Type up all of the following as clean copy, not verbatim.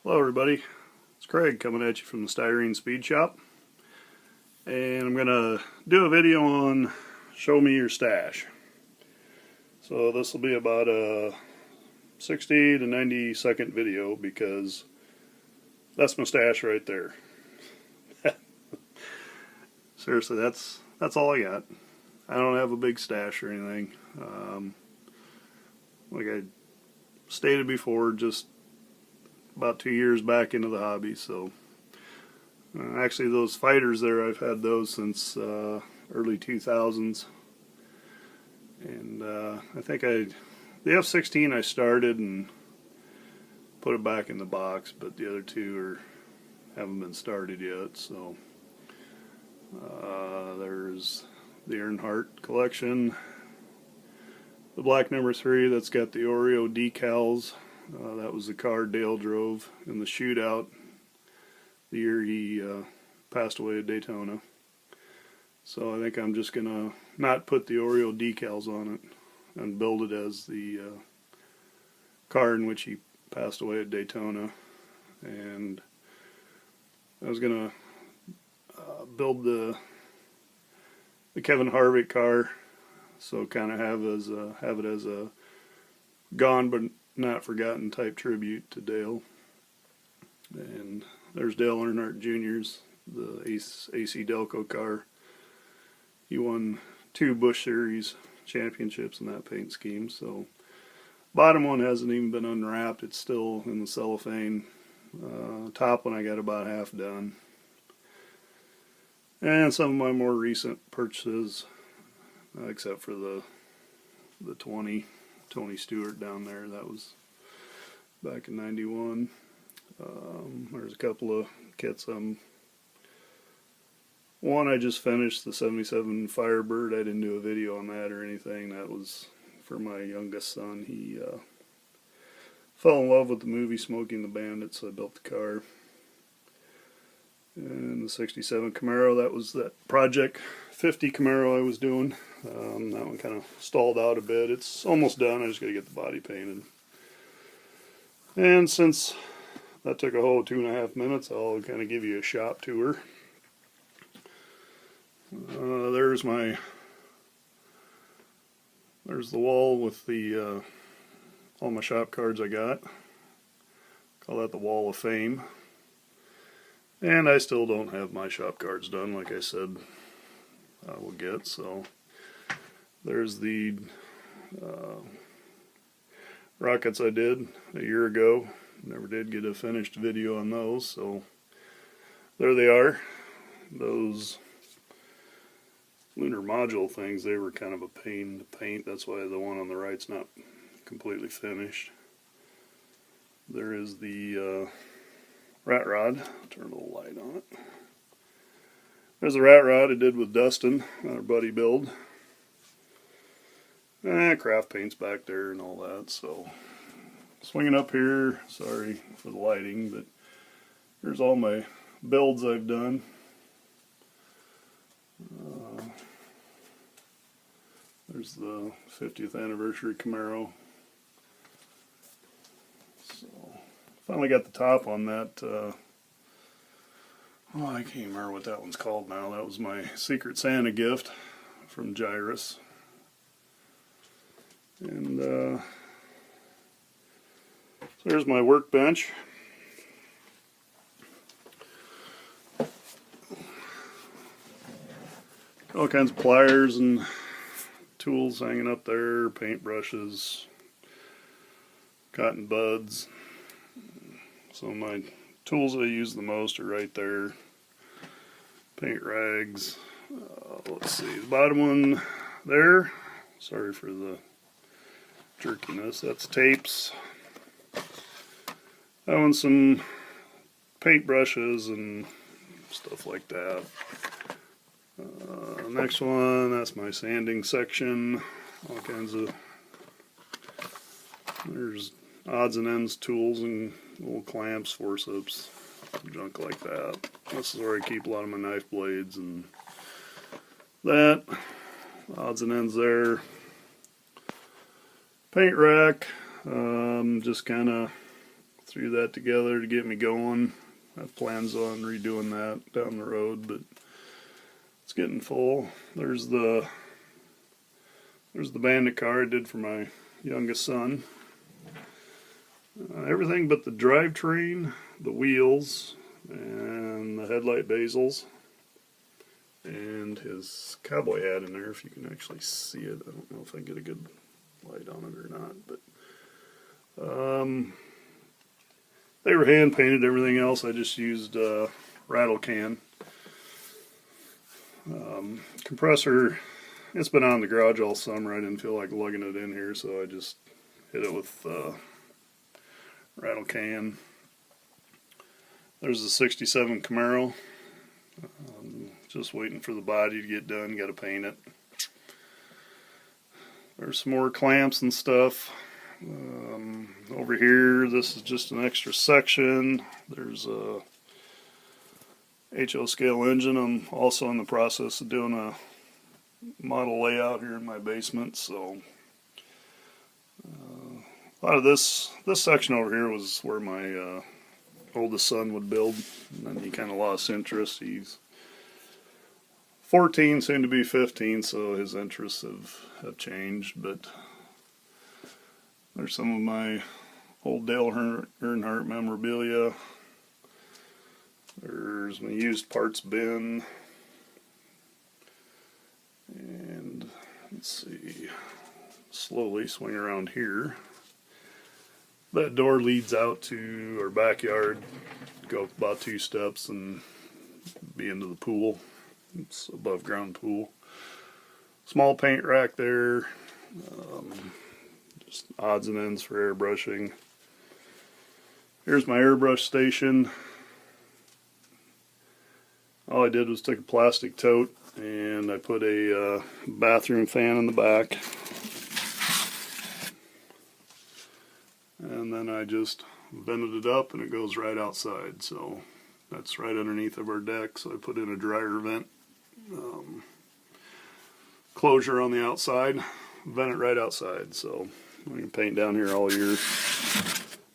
Hello everybody, it's Craig coming at you from the Styrene Speed Shop, and I'm going to do a video on Show Me Your Stash. So this will be about a 60 to 90 second video because that's my stash right there. Seriously, that's all I got. I don't have a big stash or anything. Like I stated before, just about 2 years back into the hobby, so actually those fighters there, I've had those since early 2000s, and I think the F-16 I started and put it back in the box, but the other two haven't been started yet. So there's the Earnhardt collection, the black number 3 that's got the Oreo decals. That was the car Dale drove in the shootout the year he passed away at Daytona. So I think I'm just going to not put the Oreo decals on it and build it as the car in which he passed away at Daytona. And I was going to build the Kevin Harvick car, so kind of have it as a gone but not forgotten type tribute to Dale. And there's Dale Earnhardt Jr.'s, the AC Delco car. He won 2 Busch Series championships in that paint scheme. So bottom one hasn't even been unwrapped. It's still in the cellophane. Top one I got about half done. And some of my more recent purchases, except for the 20 Tony Stewart down there, that was back in '91. There's a couple of kits. One I just finished, the 77 Firebird. I didn't do a video on that or anything. That was for my youngest son. He fell in love with the movie Smoking the Bandit, so I built the car. And the 67 Camaro, that was that Project 50 Camaro I was doing. That one kind of stalled out a bit. It's almost done. I just got to get the body painted. And since that took a whole 2.5 minutes, I'll kind of give you a shop tour. There's the wall with the all my shop cards I got. Call that the Wall of Fame. And I still don't have my shop cards done, like I said I will get. So there's the rockets I did a year ago. Never did get a finished video on those, so there they are. Those lunar module things, they were kind of a pain to paint. That's why the one on the right's not completely finished. There is the rat rod. Turn a little light on it. There's the rat rod I did with Dustin, our buddy build. Craft paint's back there and all that. So swinging up here, sorry for the lighting, but here's all my builds I've done. There's the 50th anniversary Camaro. So finally got the top on that. I can't remember what that one's called now. That was my Secret Santa gift from Gyrus. And so there's my workbench. All kinds of pliers and tools hanging up there, paint brushes, cotton buds. So my tools I use the most are right there. Paint rags. Let's see, the bottom one there. Sorry for the jerkiness. That's tapes. That one's some paint brushes and stuff like that. Next one, that's my sanding section. All kinds of, there's odds and ends tools and little clamps, forceps, junk like that. This is where I keep a lot of my knife blades and that. Odds and ends there. Paint rack, just kind of threw that together to get me going. I have plans on redoing that down the road, but it's getting full. There's the Bandit car I did for my youngest son. Everything but the drivetrain, the wheels, and the headlight bezels, and his cowboy hat in there, if you can actually see it. I don't know if I get a good light on it or not, but they were hand painted. Everything else I just used rattle can. Compressor, it's been on in the garage all summer. I didn't feel like lugging it in here, so I just hit it with rattle can. There's the 67 Camaro. Just waiting for the body to get done. Got to paint it. There's some more clamps and stuff. Over here, this is just an extra section. There's a HO scale engine. I'm also in the process of doing a model layout here in my basement, so a lot of this section over here was where my oldest son would build, and then he kind of lost interest. He's 14, soon to be 15, so his interests have changed, but there's some of my old Dale Earnhardt memorabilia. There's my used parts bin. And let's see, slowly swing around here. That door leads out to our backyard. Go about 2 steps and be into the pool. It's above ground pool. Small paint rack there. Just odds and ends for airbrushing. Here's my airbrush station. All I did was take a plastic tote and I put a bathroom fan in the back. And then I just vented it up and it goes right outside. So that's right underneath of our deck. So I put in a dryer vent closure on the outside. Vent it right outside. So I can paint down here all year.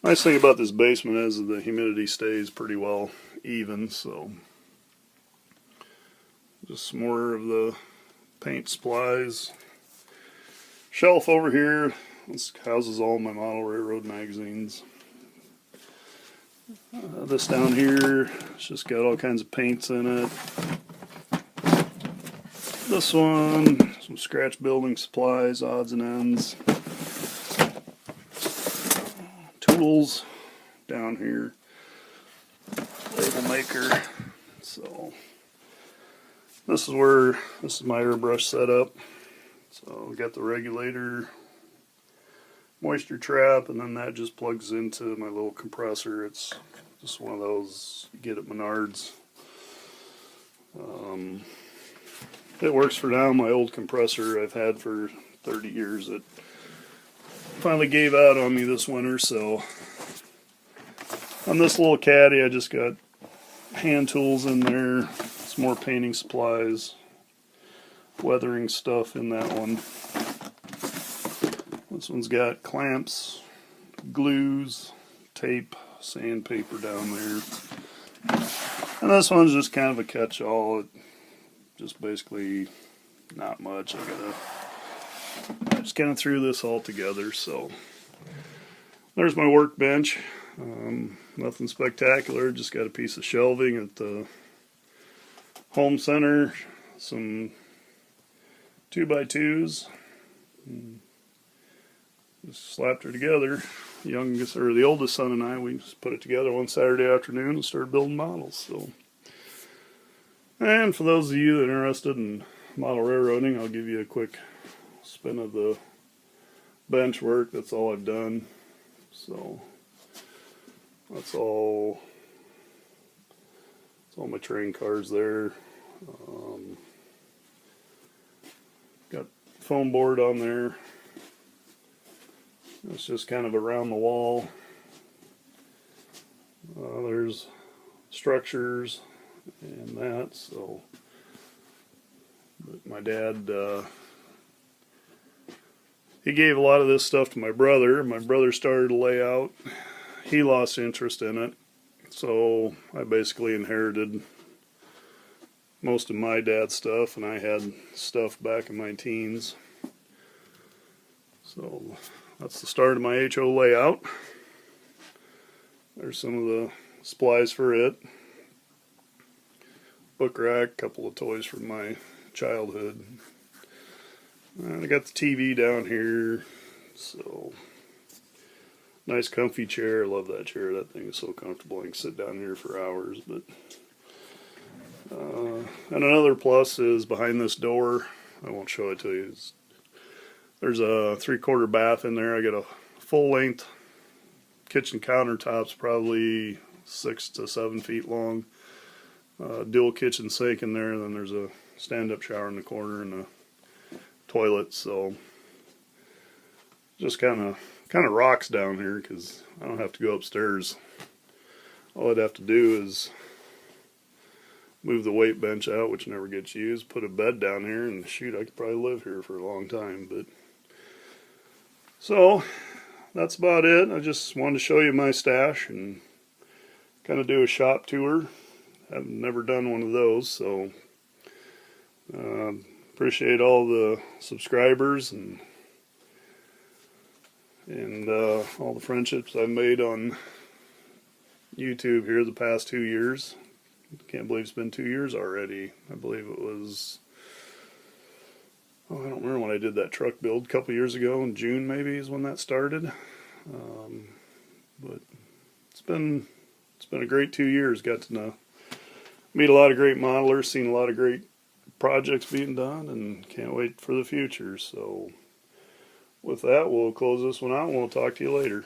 Nice thing about this basement is the humidity stays pretty well even. So just some more of the paint supplies. Shelf over here. This houses all my model railroad magazines. This down here, it's just got all kinds of paints in it. This one, some scratch building supplies, odds and ends. Tools down here. Label maker. So this is my airbrush setup. So we got the regulator, moisture trap, and then that just plugs into my little compressor. It's just one of those you get at Menards. It works for now. My old compressor I've had for 30 years. It finally gave out on me this winter, so on this little caddy I just got hand tools in there, some more painting supplies, weathering stuff in that one. This one's got clamps, glues, tape, sandpaper down there. And this one's just kind of a catch-all. Just basically not much. I just kind of threw this all together. So there's my workbench. Nothing spectacular. Just got a piece of shelving at the home center. Some 2x2s. Just slapped her together. The oldest son and I, we just put it together one Saturday afternoon and started building models. So, and for those of you that are interested in model railroading, I'll give you a quick spin of the bench work. That's all I've done. So that's all my train cars there. Got foam board on there. It's just kind of around the wall. There's structures and that. So, but my dad, he gave a lot of this stuff to my brother. My brother started to lay out he lost interest in it, so I basically inherited most of my dad's stuff, and I had stuff back in my teens. So that's the start of my HO layout. There's some of the supplies for it. Book rack, couple of toys from my childhood. And I got the TV down here, so nice comfy chair. I love that chair. That thing is so comfortable. I can sit down here for hours. But and another plus is behind this door. I won't show it to you. There's a 3/4 bath in there. I got a full length kitchen countertops, probably 6 to 7 feet long. Dual kitchen sink in there. And then there's a stand-up shower in the corner and a toilet. So just kind of rocks down here because I don't have to go upstairs. All I'd have to do is move the weight bench out, which never gets used, put a bed down here, and shoot, I could probably live here for a long time. But so that's about it. I just wanted to show you my stash and kind of do a shop tour. I've never done one of those, so appreciate all the subscribers and all the friendships I've made on YouTube here the past 2 years. Can't believe it's been 2 years already. I believe it was, I don't remember when I did that truck build, a couple years ago in June maybe is when that started. But it's been a great 2 years. Got to meet a lot of great modelers, seen a lot of great projects being done, and can't wait for the future. So with that, we'll close this one out and we'll talk to you later.